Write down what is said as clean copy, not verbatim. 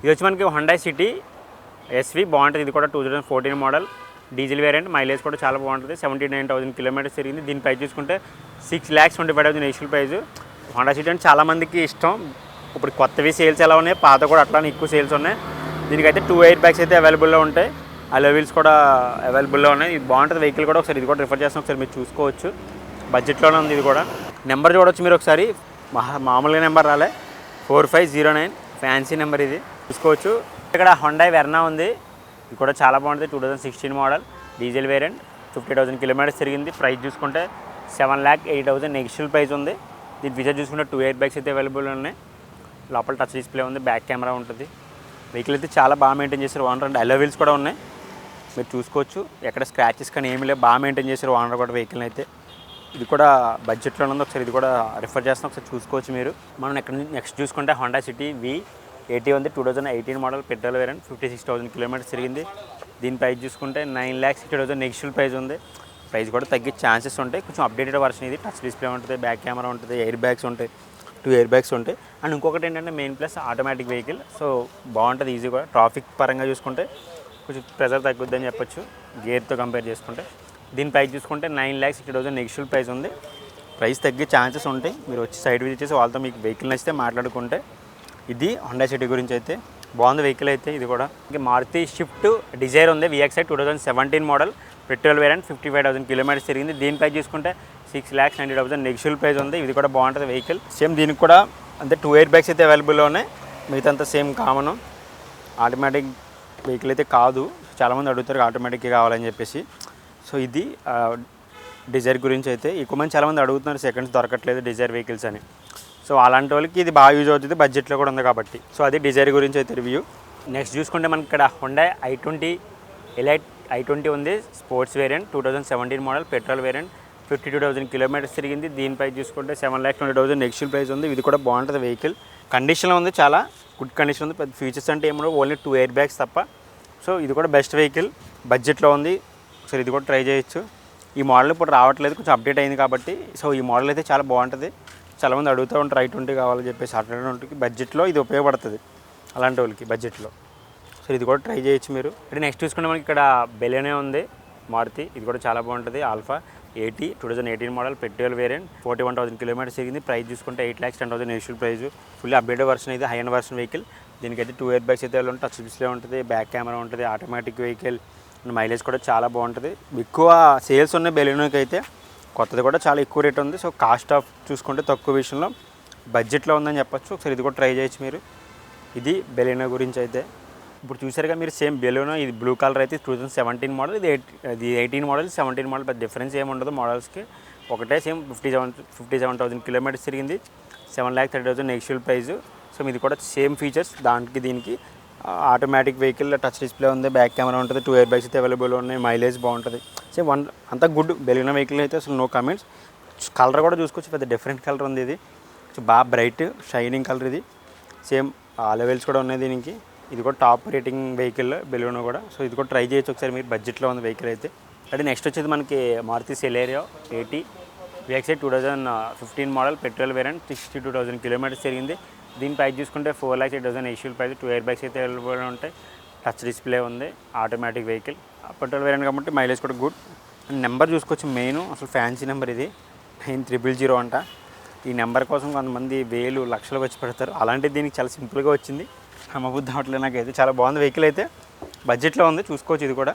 ఇది వచ్చి మనకి హుండాయ్ సిటీ ఎస్వి బాగుంటుంది. ఇది కూడా 2014 మోడల్ డీజిల్ వేరియంట్. మైలేజ్ కూడా చాలా బాగుంటుంది. 79,000 కిలోమీటర్స్ తిరిగింది. దీని ప్రైస్ చూసుకుంటే 6,25,000 ఇనిషియల్ ప్రైస్. హుండా సిటీ అంటే చాలామందికి ఇష్టం. ఇప్పుడు కొత్తవి సేల్స్ ఎలా ఉన్నాయి, పాత కూడా అట్లానే ఎక్కువ సేల్స్ ఉన్నాయి. దీనికైతే 2 ఎయిర్ బ్యాగ్స్ అయితే అవైలబుల్లో ఉంటాయి. అలో వీల్స్ కూడా అవైలబుల్లో ఉన్నాయి. ఇది బాగుంటుంది వెహికల్ కూడా. ఒకసారి ఇది కూడా రిఫర్ చేస్తాం, ఒకసారి మీరు చూసుకోవచ్చు. బడ్జెట్లోనే ఉంది ఇది కూడా. నెంబర్ చూడవచ్చు మీరు ఒకసారి. మామూలుగా నెంబర్ రాలే, 4509 ఫ్యాన్సీ నెంబర్ ఇది చూసుకోవచ్చు. ఇక్కడ హుండాయ్ వెర్నా ఉంది. ఇది కూడా చాలా బాగుంటుంది. 2016 మోడల్ డీజిల్ వేరియంట్. 50,000 కిలోమీటర్స్ తిరిగింది. ప్రైస్ చూసుకుంటే 7,08,000 నెగిషియల్ ప్రైస్ ఉంది. దీని ఫీచర్ చూసుకుంటే 2 ఎయిర్ బ్యాగ్స్ అయితే అవైలబుల్ ఉన్నాయి. లోపల టచ్ డిస్ప్లే ఉంది, బ్యాక్ కెమెరా ఉంటుంది. వెహికల్ అయితే చాలా బాగా మెయింటైన్ చేశారు ఓనర్. అండ్ అలో వీల్స్ కూడా ఉన్నాయి, మీరు చూసుకోవచ్చు. ఎక్కడ స్క్రాచెస్ కానీ ఏమీ లేవు, బాగా మెయింటైన్ చేశారు ఓనర్ కూడా వెహికల్ అయితే. ఇది కూడా బడ్జెట్లో ఉంది. ఒకసారి ఇది కూడా రిఫర్ చేస్తాం, ఒకసారి చూసుకోవచ్చు మీరు. మనం ఇక్కడ నెక్స్ట్ చూసుకుంటే హుండా సిటీ V80 ఉంది. 2018 మోడల్ పెట్రోల్ వేరియంట్. 56,000 కిలోమీటర్స్ తిరిగింది. దీని ప్రైస్ చూసుకుంటే 9,60,000 నెగిషియల్ ప్రైస్ ఉంది. ప్రైస్ కూడా తగ్గే ఛాన్సెస్ ఉంటాయి. కొంచెం అప్డేటెడ్ వర్షన్ ఇది. టచ్ డిస్ప్లే ఉంటుంది, బ్యాక్ కెమెరా ఉంటుంది, ఎయిర్ బ్యాగ్స్ ఉంటాయి, 2 ఎయిర్ బ్యాగ్స్ ఉంటాయి. అండ్ ఇంకొకటి ఏంటంటే main plus automatic vehicle. So బాగుంటుంది ఈజీ కూడా. ట్రాఫిక్ పరంగా చూసుకుంటే కొంచెం ప్రెజర్ తగ్గుద్దని చెప్పొచ్చు గేర్తో కంపేర్ చేసుకుంటే. దీని ప్రైస్ చూసుకుంటే 9,60,000 నెగిషియల్ ప్రైస్ ఉంది. ప్రైస్ తగ్గే ఛాన్సెస్ ఉంటాయి. మీరు వచ్చి సైడ్ విజిట్ చేసి వాళ్ళతో మీకు వెహికల్ నచ్చితే మాట్లాడుకుంటే. ఇది హుండా సిటీ గురించి అయితే బాగుంది వెహికల్ అయితే. ఇది కూడా ఇంకా మారుతి షిఫ్ట్ డిజైర్ ఉంది. VXi 2017 model petrol variant. 55,000 kilometres తిరిగింది. దీని ప్రైస్ చూసుకుంటే 6,90,000 నెగిషియల్ ప్రైస్ ఉంది. ఇది కూడా బాగుంటుంది వెహికల్. సేమ్ దీనికి కూడా అంటే 2 ఎయిర్ బ్యాగ్స్ అయితే అవైలబుల్లో ఉన్నాయి. మిగతా అంతా సేమ్ కామన్. ఆటోమేటిక్ వెహికల్ అయితే కాదు. చాలామంది అడుగుతారు ఆటోమేటిక్ కావాలని చెప్పేసి. సో ఇది డిజైర్ గురించి అయితే ఎక్కువ మంది చాలామంది అడుగుతున్నారు, సెకండ్స్ దొరకట్లేదు డిజైర్ వెహికల్స్ అని. సో అలాంటి వాళ్ళకి ఇది బాగా యూజ్ అవుతుంది, బడ్జెట్లో కూడా ఉంది కాబట్టి. సో అది డిజైర్ గురించి అయితే రివ్యూ. నెక్స్ట్ చూసుకుంటే మనకి ఇక్కడ హుండాయ్ i20 ఎలైట్ i20 ఉంది. Sports variant. 2017 model petrol variant. 52,000 kilometres తిరిగింది. దీని ప్రైస్ చూసుకుంటే 7,20,000 నెగిషియల్ ప్రైస్ ఉంది. ఇది కూడా బాగుంటుంది వెహికల్. కండిషన్లో ఉంది, చాలా గుడ్ కండిషన్ ఉంది. పెద్ద ఫీచర్స్ అంటే ఏమో ఓన్లీ 2 ఎయిర్ బ్యాగ్స్ తప్ప. సో ఇది కూడా బెస్ట్ వెహికల్, బడ్జెట్లో ఉంది. ఒకసారి ఇది కూడా ట్రై చేయొచ్చు. ఈ మోడల్ ఇప్పుడు రావట్లేదు, కొంచెం అప్డేట్ అయింది కాబట్టి. సో ఈ మోడల్ అయితే చాలా బాగుంటుంది. చాలామంది అడుగుతూ ఉంటారు i20 కావాలని చెప్పేసి. అట్లాంటి బడ్జెట్లో ఇది ఉపయోగపడుతుంది అలాంటి వాళ్ళకి బడ్జెట్లో. సో ఇది కూడా ట్రై చేయొచ్చు మీరు. అంటే నెక్స్ట్ చూసుకుంటే మనకి ఇక్కడ బెలెనో ఉంది మారుతి. ఇది కూడా చాలా బాగుంటుంది. Alpha 80 2018 model petrol variant. 41,000 kilometres తిరిగింది. ప్రైస్ చూసుకుంటే 8,10,000 initial price. Fully updated version ఇది, హై అండ్ వర్షన్ వెహికల్. దీనికైతే 2 ఎయిర్ బ్యాగ్స్ అయితే ఉంటుంది, టచ్ డిస్ప్లే ఉంటుంది, బ్యాక్ కెమెరా ఉంటుంది, ఆటోమేటిక్ వెహికల్. మైలేజ్ కూడా చాలా బాగుంటుంది. ఎక్కువ సేల్స్ ఉన్నాయి బెలెనోకి అయితే. కొత్తది కూడా చాలా ఎక్కువ రేట్ ఉంది. సో కాస్ట్ ఆఫ్ చూసుకుంటే తక్కువ విషయంలో బడ్జెట్లో ఉందని చెప్పొచ్చు. ఒకసారి ఇది కూడా ట్రై చేయొచ్చు మీరు. ఇది బెలెనో గురించి అయితే. ఇప్పుడు చూసారుగా మీరు, సేమ్ బెలెనో. ఇది బ్లూ కలర్ అయితే 2017 మోడల్, ఇది 18 మోడల్, 17 మోడల్. పెద్ద డిఫరెన్స్ ఏమి ఉండదు మోడల్స్కి, ఒకటే సేమ్. 57,000 కిలోమీటర్స్ తిరిగింది. 7,30,000 నెగిషియల్ ప్రైస్. సో ఇది కూడా సేమ్ ఫీచర్స్ దానికి దీనికి. ఆటోమేటిక్ వెహికల్, టచ్ డిస్ప్లే ఉంది, బ్యాక్ కెమెరా ఉంటుంది, 2 ఎయిర్ బ్యాగ్స్ అయితే అవైలబుల్ ఉన్నాయి, మైలేజ్ బాగుంటుంది. సేమ్ అంతా గుడ్ బెలెనో వెహికల్ అయితే, అసలు నో కామెంట్స్. కలర్ కూడా చూసుకోవచ్చు, పెద్ద డిఫరెంట్ కలర్ ఉంది ఇది. సో బాగా బ్రైట్ షైనింగ్ కలర్ ఇది. సేమ్ అలవెల్స్ కూడా ఉన్నాయి దీనికి. ఇది కూడా టాప్ రేటింగ్ వెహికల్ బెలెనో కూడా. సో ఇది కూడా ట్రై చేయొచ్చు ఒకసారి మీరు, బడ్జెట్లో ఉంది వెహికల్ అయితే. అంటే నెక్స్ట్ వచ్చేది మనకి Maruti Celerio 80 VXi 2015 model petrol variant. 62,000 kilometres తిరిగింది. దీని ప్రైస్ చూసుకుంటే 4,08,000 ఇనిషియల్ ప్రైస్. 2 ఎయిర్ బ్యాగ్స్ అయితే అవైలబుల్ ఉంటాయి, టచ్ డిస్ప్లే ఉంది, ఆటోమేటిక్ వెహికల్. పెట్రోల్ వేరియంట్ కాబట్టి మైలేజ్ కూడా గుడ్. నెంబర్ చూసుకోవచ్చు. మెయిన్ అసలు ఫ్యాన్సీ నెంబర్ ఇది, 9000 అంట. ఈ నెంబర్ కోసం కొంతమంది వేలు లక్షలు వచ్చి పెడతారు. అలాంటిది దీనికి చాలా సింపుల్గా వచ్చింది. అమ్మబుద్ధి అవట్లేదు నాకైతే. చాలా బాగుంది వెహికల్ అయితే, బడ్జెట్లో ఉంది, చూసుకోవచ్చు ఇది కూడా.